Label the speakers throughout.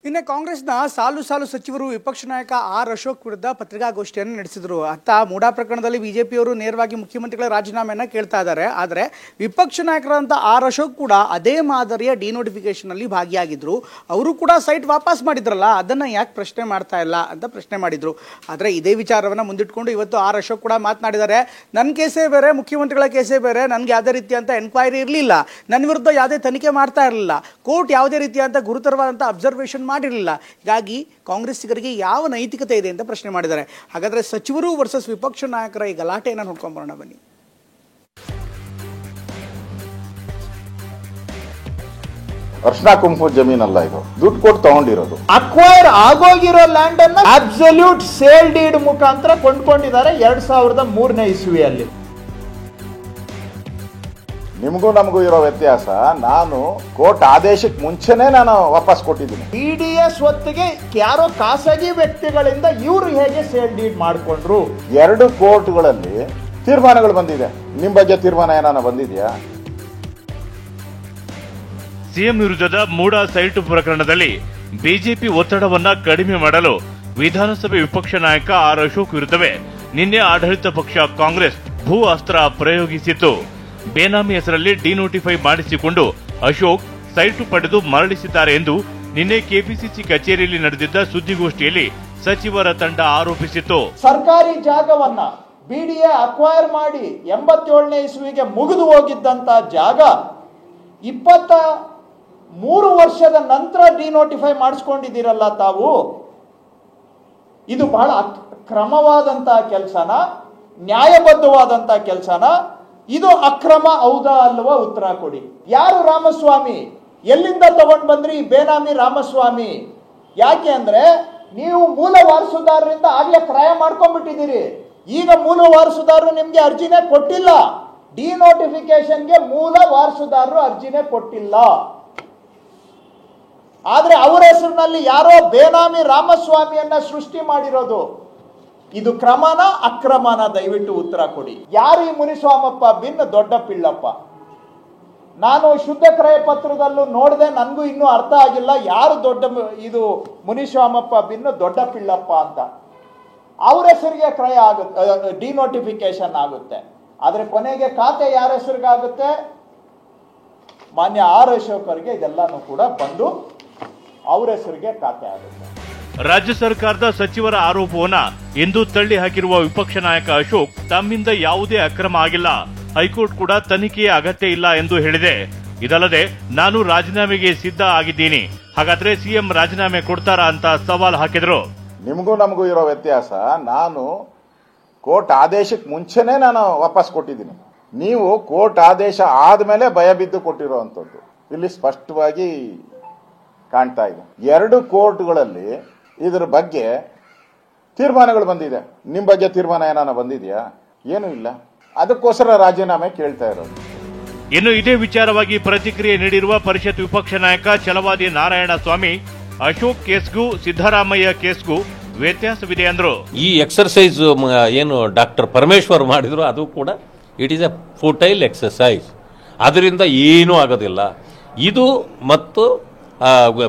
Speaker 1: ಇನ್ನು ಕಾಂಗ್ರೆಸ್ನ ಸಾಲು ಸಚಿವರು ವಿಪಕ್ಷ ನಾಯಕ ಆರ್ ಅಶೋಕ್ ವಿರುದ್ಧ ಪತ್ರಿಕಾಗೋಷ್ಠಿಯನ್ನು ನಡೆಸಿದರು. ಅತ್ತ ಮೂಡಾ ಪ್ರಕರಣದಲ್ಲಿ ಬಿಜೆಪಿಯವರು ನೇರವಾಗಿ ಮುಖ್ಯಮಂತ್ರಿಗಳ ರಾಜೀನಾಮೆಯನ್ನು ಕೇಳ್ತಾ ಇದ್ದಾರೆ. ಆದರೆ ವಿಪಕ್ಷ ನಾಯಕರಾದಂಥ ಆರ್ ಅಶೋಕ್ ಕೂಡ ಅದೇ ಮಾದರಿಯ ಡಿನೋಟಿಫಿಕೇಶನ್ ಅಲ್ಲಿ ಭಾಗಿಯಾಗಿದ್ರು. ಅವರು ಕೂಡ ಸೈಟ್ ವಾಪಸ್ ಮಾಡಿದ್ರಲ್ಲ, ಅದನ್ನು ಯಾಕೆ ಪ್ರಶ್ನೆ ಮಾಡ್ತಾ ಇಲ್ಲ ಅಂತ ಪ್ರಶ್ನೆ ಮಾಡಿದ್ರು. ಆದರೆ ಇದೇ ವಿಚಾರವನ್ನು ಮುಂದಿಟ್ಕೊಂಡು ಇವತ್ತು ಆರ್ ಅಶೋಕ್ ಕೂಡ ಮಾತನಾಡಿದ್ದಾರೆ. ನನ್ನ ಕೇಸೇ ಬೇರೆ, ಮುಖ್ಯಮಂತ್ರಿಗಳ ಕೇಸೇ ಬೇರೆ, ನನಗೆ ಯಾವುದೇ ರೀತಿಯಂತ ಎನ್ಕ್ವೈರಿ ಇರಲಿಲ್ಲ, ನನ್ನ ವಿರುದ್ಧ ಯಾವುದೇ ತನಿಖೆ ಮಾಡ್ತಾ ಇರಲಿಲ್ಲ, ಕೋರ್ಟ್ ಯಾವುದೇ ರೀತಿಯಂತ ಗುರುತರವಾದಂಥ ಅಬ್ಸರ್ವೇಷನ್ ಮಾಡಿರಲಿಲ್ಲ. ಹೀಗಾಗಿ ಕಾಂಗ್ರೆಸ್ಸಿಗರಿಗೆ ಯಾವ ನೈತಿಕತೆ ಇದೆ ಅಂತ ಪ್ರಶ್ನೆ ಮಾಡಿದ್ದಾರೆ. ಹಾಗಾದ್ರೆ ಸಚಿವರು ವರ್ಸಸ್ ವಿಪಕ್ಷ ನಾಯಕರ ಈ ಗಲಾಟೆಯನ್ನು ನೋಡ್ಕೊಂಡು ಬರೋಣ ಬನ್ನಿ.
Speaker 2: ಅರ್ಶನಾ ಕುಂಕುಮ ಜಮೀನಲ್ಲ, ಇದು ದುಡ್ಡು ಕೊಟ್ಟು ತಗೊಂಡಿರೋದು.
Speaker 3: ಅಕ್ವೈರ್ ಆಗೋಗಿರೋ ಲ್ಯಾಂಡ್ ಅನ್ನ ಅಬ್ಸಲ್ಯೂಟ್ ಸೇಲ್ ಡೀಡ್ ಮುಖಾಂತರ ಕೊಂಡ್ಕೊಂಡಿದ್ದಾರೆ 2003ನೇ ಇಸ್ವಿಯಲ್ಲಿ.
Speaker 2: ನಿಮಗೂ ನಮಗೂ ಇರೋ ವ್ಯತ್ಯಾಸ, ನಾನು ಕೋರ್ಟ್ ಆದೇಶಕ್ಕೆ ಮುಂಚೆನೆ ನಾನು ವಾಪಸ್ ಕೊಟ್ಟಿದ್ದೀನಿ.
Speaker 3: ಟಿಡಿಎಸ್ ಹೊತ್ತಿಗೆ ಯಾರೋ ಖಾಸಗಿ ವ್ಯಕ್ತಿಗಳಿಂದ ಇವರು ಹೇಗೆ ಸೇಲ್ ಡೀಡ್ ಮಾಡಿಕೊಂಡ್ರು?
Speaker 2: 2 ಕೋರ್ಟ್ಗಳಲ್ಲಿ ತೀರ್ಮಾನಗಳು ಬಂದಿದೆ. ನಿಮ್ ಬಗ್ಗೆ ತೀರ್ಮಾನ ಏನಾನ ಬಂದಿದ್ಯಾ?
Speaker 4: ಸಿಎಂ ವಿರುದ್ಧದ ಮೂಡಾ ಸೈಟ್ ಪ್ರಕರಣದಲ್ಲಿ ಬಿಜೆಪಿ ಒತ್ತಡವನ್ನ ಕಡಿಮೆ ಮಾಡಲು ವಿಧಾನಸಭೆ ವಿಪಕ್ಷ ನಾಯಕ ಆರ್ ಅಶೋಕ್ ವಿರುದ್ಧವೇ ನಿನ್ನೆ ಆಡಳಿತ ಪಕ್ಷ ಕಾಂಗ್ರೆಸ್ ಭೂ ಅಸ್ತ್ರ ಪ್ರಯೋಗಿಸಿತ್ತು. ಬೇನಾಮಿ ಹೆಸರಲ್ಲಿ ಡಿನೋಟಿಫೈ ಮಾಡಿಸಿಕೊಂಡು ಅಶೋಕ್ ಸೈಟು ಪಡೆದು ಮರಳಿಸಿದ್ದಾರೆ ಎಂದು ನಿನ್ನೆ ಕೆಪಿಸಿಸಿ ಕಚೇರಿಯಲ್ಲಿ ನಡೆದಿದ್ದ ಸುದ್ದಿಗೋಷ್ಠಿಯಲ್ಲಿ ಸಚಿವರ ತಂಡ ಆರೋಪಿಸಿತ್ತು.
Speaker 3: ಸರ್ಕಾರಿ ಜಾಗವನ್ನ ಬಿಡಿಎ ಅಕ್ವೈರ್ ಮಾಡಿ 87ನೇ ಇಸ್ವಿಗೆ ಮುಗಿದು ಹೋಗಿದ್ದಂತ ಜಾಗ 23 ವರ್ಷದ ನಂತರ ಡಿನೋಟಿಫೈ ಮಾಡಿಸ್ಕೊಂಡಿದ್ದೀರಲ್ಲ ತಾವು. ಇದು ಬಹಳ ಕ್ರಮವಾದಂತಹ ಕೆಲಸನ, ನ್ಯಾಯಬದ್ಧವಾದಂತಹ ಕೆಲಸನ? ಇದು ಅಕ್ರಮ ಹೌದಾ ಅಲ್ವಾ? ಉತ್ತರ ಕೊಡಿ. ಯಾರು ರಾಮಸ್ವಾಮಿ? ಎಲ್ಲಿಂದ ತಗೊಂಡ್ ಬಂದ್ರಿ ಈ ಬೇನಾಮಿ ರಾಮಸ್ವಾಮಿ? ಯಾಕೆ ಅಂದ್ರೆ ನೀವು ಮೂಲ ವಾರಸುದಾರರಿಂದ ಆಗ್ಲೇ ಕ್ರಯ ಮಾಡ್ಕೊಂಡ್ಬಿಟ್ಟಿದ್ದೀರಿ. ಈಗ ಮೂಲ ವಾರಸುದಾರರು ನಿಮ್ಗೆ ಅರ್ಜಿನೇ ಕೊಟ್ಟಿಲ್ಲ. ಡಿನೋಟಿಫಿಕೇಶನ್ಗೆ ಮೂಲ ವಾರಸುದಾರರು ಅರ್ಜಿನೇ ಕೊಟ್ಟಿಲ್ಲ. ಆದ್ರೆ ಅವರ ಹೆಸರಿನಲ್ಲಿ ಯಾರೋ ಬೇನಾಮಿ ರಾಮಸ್ವಾಮಿಯನ್ನ ಸೃಷ್ಟಿ ಮಾಡಿರೋದು. ಇದು ಕ್ರಮನ ಅಕ್ರಮನ? ದಯವಿಟ್ಟು ಉತ್ತರ ಕೊಡಿ. ಯಾರು ಈ ಮುನಿಸ್ವಾಮಪ್ಪ ಬಿನ್ ದೊಡ್ಡ ಪಿಳ್ಳಪ್ಪ? ನಾನು ಶುದ್ಧ ಕ್ರಯ ಪತ್ರದಲ್ಲೂ ನೋಡಿದೆ, ನನಗೂ ಇನ್ನೂ ಅರ್ಥ ಆಗಿಲ್ಲ ಯಾರು ಇದು ಮುನಿಸ್ವಾಮಪ್ಪ ಬಿನ್ ದೊಡ್ಡ ಪಿಳ್ಳಪ್ಪ ಅಂತ. ಅವ್ರ ಹೆಸರಿಗೆ ಕ್ರಯ ಆಗುತ್ತೆ, ಡಿನೋಟಿಫಿಕೇಶನ್ ಆಗುತ್ತೆ. ಆದ್ರೆ ಕೊನೆಗೆ ಖಾತೆ ಯಾರ ಹೆಸರಿಗಾಗುತ್ತೆ? ಮಾನ್ಯ ಆರ್ ಅಶೋಕ್ ಅವರಿಗೆ ಇದೆಲ್ಲಾನು ಕೂಡ ಬಂದು ಅವ್ರ ಹೆಸರಿಗೆ ಖಾತೆ ಆಗುತ್ತೆ.
Speaker 4: ರಾಜ್ಯ ಸರ್ಕಾರದ ಸಚಿವರ ಆರೋಪವನ್ನ ಇಂದು ತಳ್ಳಿ ಹಾಕಿರುವ ವಿಪಕ್ಷ ನಾಯಕ ಅಶೋಕ್ ತಮ್ಮಿಂದ ಯಾವುದೇ ಅಕ್ರಮ ಆಗಿಲ್ಲ, ಹೈಕೋರ್ಟ್ ಕೂಡ ತನಿಖೆಯ ಅಗತ್ಯ ಇಲ್ಲ ಎಂದು ಹೇಳಿದೆ. ಇದಲ್ಲದೆ ನಾನು ರಾಜೀನಾಮೆಗೆ ಸಿದ್ಧ ಆಗಿದ್ದೀನಿ, ಹಾಗಾದ್ರೆ ಸಿಎಂ ರಾಜೀನಾಮೆ ಕೊಡ್ತಾರಾ ಅಂತ ಸವಾಲ್ ಹಾಕಿದ್ರು.
Speaker 2: ನಿಮಗೂ ನಮಗೂ ಇರೋ ವ್ಯತ್ಯಾಸ, ನಾನು ಕೋರ್ಟ್ ಆದೇಶಕ್ಕೆ ಮುಂಚೆನೆ ನಾನು ವಾಪಸ್ ಕೊಟ್ಟಿದ್ದೀನಿ. ನೀವು ಕೋರ್ಟ್ ಆದೇಶ ಆದ್ಮೇಲೆ ಭಯ ಬಿದ್ದು ಕೊಟ್ಟಿರೋವಂಥದ್ದು ಇಲ್ಲಿ ಸ್ಪಷ್ಟವಾಗಿ ಕಾಣ್ತಾ ಇದೆ. 2 ಕೋರ್ಟ್ಗಳಲ್ಲಿ ಇದರ ಬಗ್ಗೆ ತೀರ್ಮಾನಗಳು ಬಂದಿದೆ. ನಿಮ್ ಬಗ್ಗೆ ತೀರ್ಮಾನ ಏನಾನ ಬಂದಿದ್ಯಾ? ಏನೂ ಇಲ್ಲ. ಅದಕ್ಕೋಸ್ಕರ ರಾಜೀನಾಮೆ ಕೇಳ್ತಾ ಇರೋದು.
Speaker 4: ಇನ್ನು ಇದೇ ವಿಚಾರವಾಗಿ ಪ್ರತಿಕ್ರಿಯೆ ನೀಡಿರುವ ಪರಿಷತ್ ವಿಪಕ್ಷ ನಾಯಕ ಛಲವಾದಿ ನಾರಾಯಣ ಸ್ವಾಮಿ, ಅಶೋಕ್ ಕೇಸ್ಗೂ ಸಿದ್ದರಾಮಯ್ಯ ಕೇಸ್ಗೂ ವ್ಯತ್ಯಾಸವಿದೆ ಅಂದ್ರು.
Speaker 5: ಈ ಎಕ್ಸರ್ಸೈಸ್ ಏನು ಡಾಕ್ಟರ್ ಪರಮೇಶ್ವರ್ ಮಾಡಿದ್ರು ಅದು ಕೂಡ ಇಟ್ ಈಸ್ ಎ ಫುಟೈಲ್ ಎಕ್ಸರ್ಸೈಸ್. ಅದರಿಂದ ಏನೂ ಆಗೋದಿಲ್ಲ. ಇದು ಮತ್ತು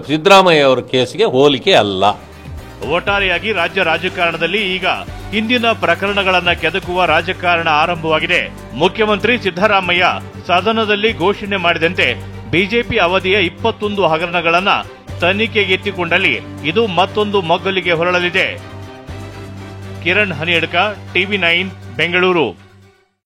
Speaker 5: ಸಿದ್ದರಾಮಯ್ಯ ಅವರ ಕೇಸ್ಗೆ ಹೋಲಿಕೆ ಅಲ್ಲ.
Speaker 4: ಒಟ್ಟಾರೆಯಾಗಿ ರಾಜ್ಯ ರಾಜಕಾರಣದಲ್ಲಿ ಈಗ ಹಿಂದಿನ ಪ್ರಕರಣಗಳನ್ನ ಕೆದಕುವ ರಾಜಕಾರಣ ಆರಂಭವಾಗಿದೆ. ಮುಖ್ಯಮಂತ್ರಿ ಸಿದ್ದರಾಮಯ್ಯ ಸದನದಲ್ಲಿ ಘೋಷಣೆ ಮಾಡಿದಂತೆ ಬಿಜೆಪಿ ಅವಧಿಯ 21 ಹಗರಣಗಳನ್ನ ತನಿಖೆಗೆತ್ತಿಕೊಂಡಲ್ಲಿ ಇದು ಮತ್ತೊಂದು ಮಗ್ಗಲಿಗೆ ಹೊರಳಲಿದೆ. ಕಿರಣ್ ಹನಿಯಡ್ಕ, ಟಿವಿ9 ಬೆಂಗಳೂರು.